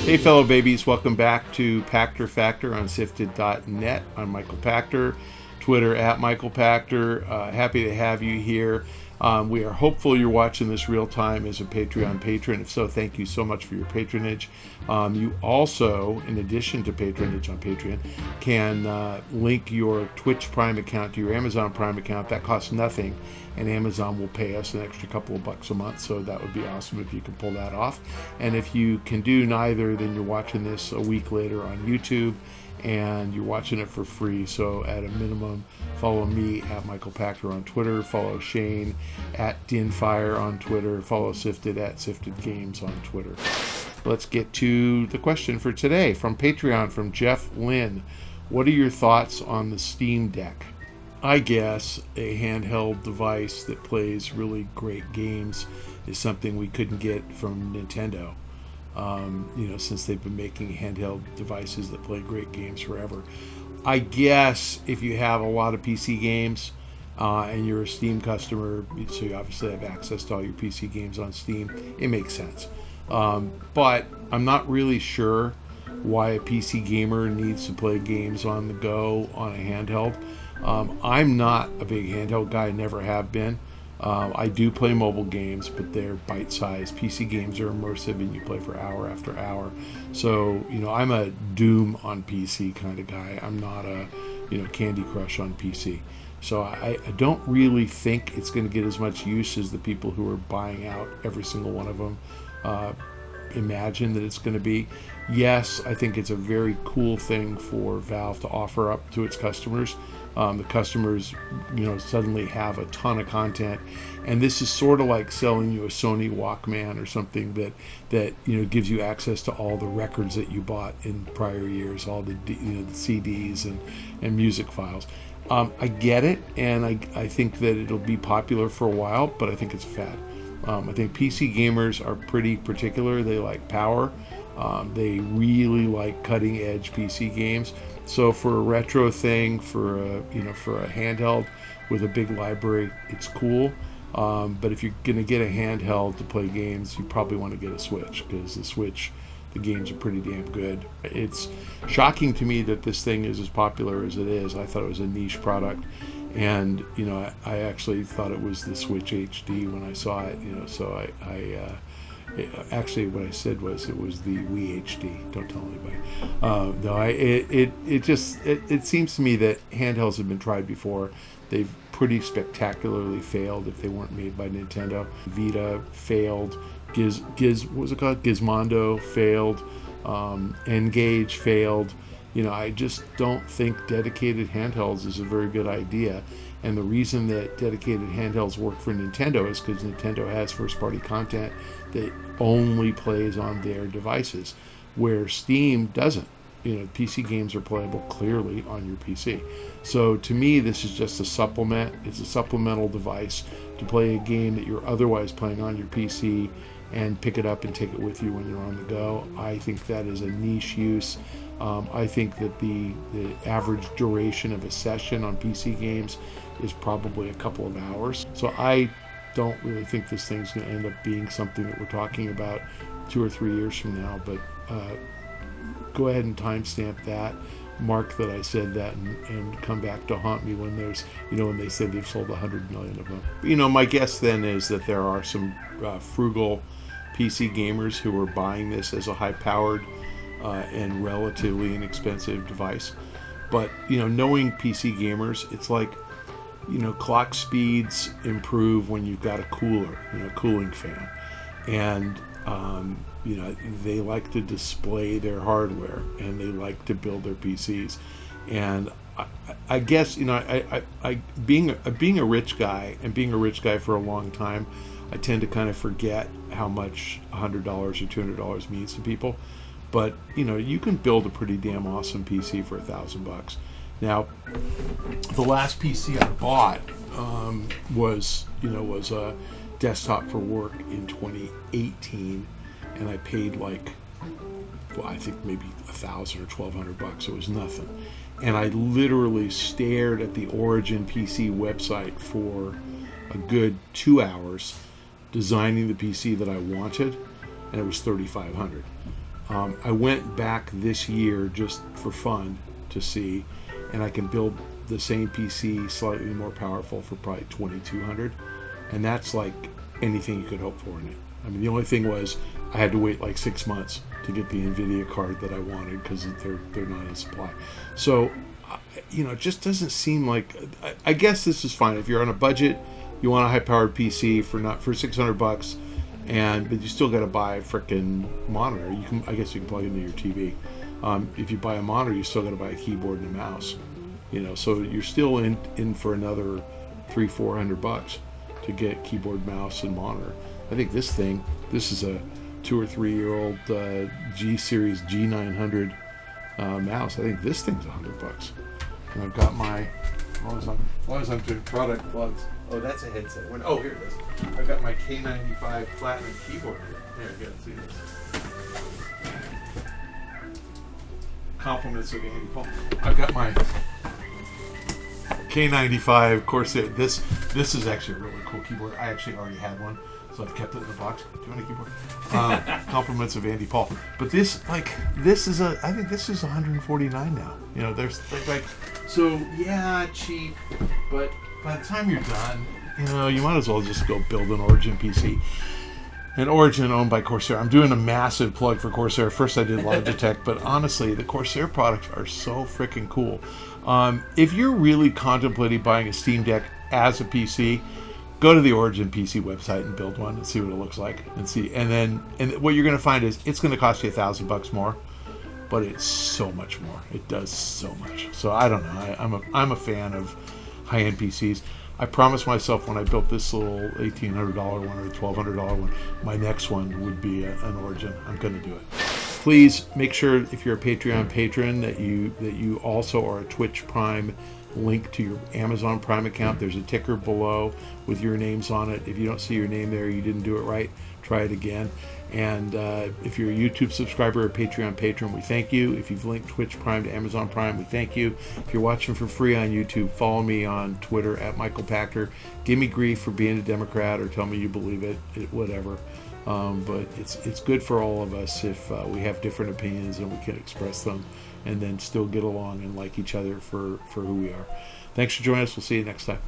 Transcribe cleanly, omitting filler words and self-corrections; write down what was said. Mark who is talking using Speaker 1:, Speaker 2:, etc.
Speaker 1: Hey fellow babies, welcome back to Pachter Factor on SIFTD.net. I'm Michael Pachter, Twitter at Michael Pachter. Happy to have you here. We are hopeful you're watching this real time as a Patreon patron. If so, thank you so much for your patronage. You also, in addition to patronage on Patreon, can link your Twitch Prime account to your Amazon Prime account. That costs nothing, and Amazon will pay us an extra couple of bucks a month, so that would be awesome if you can pull that off. And if you can do neither, then you're watching this a week later on YouTube, and you're watching it for free. So at a minimum, follow me at Michael Pachter on Twitter, follow Shane at Dinfire on Twitter, follow Sifted at Sifted Games on Twitter. Let's get to the question for today from Patreon, from Jeff Lynn. What are your thoughts on the Steam Deck? I guess a handheld device that plays really great games is something we couldn't get from Nintendo. Since they've been making handheld devices that play great games forever. I guess if you have a lot of PC games and you're a Steam customer, so you obviously have access to all your PC games on Steam, it makes sense. But I'm not really sure why a PC gamer needs to play games on the go on a handheld. I'm not a big handheld guy, never have been. I do play mobile games, but they're bite-sized. PC games are immersive and you play for hour after hour. So, I'm a Doom on PC kind of guy. I'm not a, Candy Crush on PC. So I don't really think it's going to get as much use as the people who are buying out every single one of them imagine that it's going to be. Yes, I think it's a very cool thing for Valve to offer up to its customers. The customers, suddenly have a ton of content, and this is sort of like selling you a Sony Walkman or something that gives you access to all the records that you bought in prior years, all the the CDs and music files. I get it, and I think that it'll be popular for a while, but I think it's a fad. I think PC gamers are pretty particular. They like power. They really like cutting edge PC games. So for a retro thing, for a handheld with a big library, it's cool. But if you're gonna get a handheld to play games, you probably want to get a Switch, because the Switch, the games are pretty damn good. It's shocking to me that this thing is as popular as it is. I thought it was a niche product, and I actually thought it was the Switch HD when I saw it. So actually, what I said was it was the Wii HD. Don't tell anybody. It seems to me that handhelds have been tried before. They've pretty spectacularly failed if they weren't made by Nintendo. Vita failed. What was it called? Gizmondo failed. N-Gage failed. I just don't think dedicated handhelds is a very good idea. And the reason that dedicated handhelds work for Nintendo is because Nintendo has first-party content that only plays on their devices, where Steam doesn't. PC games are playable clearly on your PC. So to me, this is just a supplement. It's a supplemental device to play a game that you're otherwise playing on your PC, and pick it up and take it with you when you're on the go. I think that is a niche use. I think that the average duration of a session on PC games is probably a couple of hours. So I don't really think this thing's going to end up being something that we're talking about 2 or 3 years from now. But go ahead and timestamp that, mark that I said that, and come back to haunt me when there's, when they say they've sold 100 million of them. My guess then is that there are some frugal PC gamers who are buying this as a high-powered and relatively inexpensive device. But knowing PC gamers, it's like clock speeds improve when you've got a cooler, cooling fan, and they like to display their hardware, and they like to build their PCs. And I guess being a rich guy, and being a rich guy for a long time, I tend to kind of forget how much $100 or $200 means to people. But you can build a pretty damn awesome PC for $1,000. Now, the last PC I bought was a desktop for work in 2018, and I paid I think maybe $1,000 or $1,200. It was nothing, and I literally stared at the Origin PC website for a good 2 hours, designing the PC that I wanted, and it was $3,500. I went back this year just for fun to see, and I can build the same PC slightly more powerful for probably $2,200, and that's like anything you could hope for in it. I mean, the only thing was I had to wait like 6 months to get the NVIDIA card that I wanted because they're not in supply. So, it just doesn't seem like. I guess this is fine if you're on a budget. You want a high-powered PC for $600, but you still got to buy a frickin' monitor. I guess you can plug it into your TV. If you buy a monitor, you still got to buy a keyboard and a mouse. So you're still in for another $300-400 to get keyboard, mouse, and monitor. I think this is a 2 or 3 year old G Series G900 mouse. I think this thing's $100. And I've got my, as long as I'm doing product plugs. Oh, that's a headset. Oh, here it is. I've got my K95 Platinum keyboard here. There you go. See this. Compliments of Andy Paul. I've got my K95 Corsair. This is actually a really cool keyboard. I actually already had one, so I've kept it in the box. Do you want a keyboard? Compliments of Andy Paul. But this is I think this is $149 now. There's so yeah, cheap, but by the time you're done, you might as well just go build an Origin PC. An Origin owned by Corsair. I'm doing a massive plug for Corsair. First I did Logitech, but honestly, the Corsair products are so freaking cool. If you're really contemplating buying a Steam Deck as a PC, go to the Origin PC website and build one and see what it looks like and what you're going to find is it's going to cost you $1,000 more, but it's so much more. It does so much. So I don't know. I'm a fan of high-end PCs. I promised myself when I built this little $1,800 one or $1,200 one, my next one would be an Origin. I'm going to do it. Please make sure if you're a Patreon patron that you also are a Twitch Prime link to your Amazon Prime account. There's a ticker below with your names on it. If you don't see your name there, you didn't do it right. Try it again. And if you're a YouTube subscriber or Patreon patron, we thank you. If you've linked Twitch Prime to Amazon Prime, we thank you. If you're watching for free on YouTube, follow me on Twitter at Michael Pachter. Give me grief for being a Democrat or tell me you believe it whatever. But it's good for all of us if we have different opinions and we can express them and then still get along and like each other for who we are. Thanks for joining us. We'll see you next time.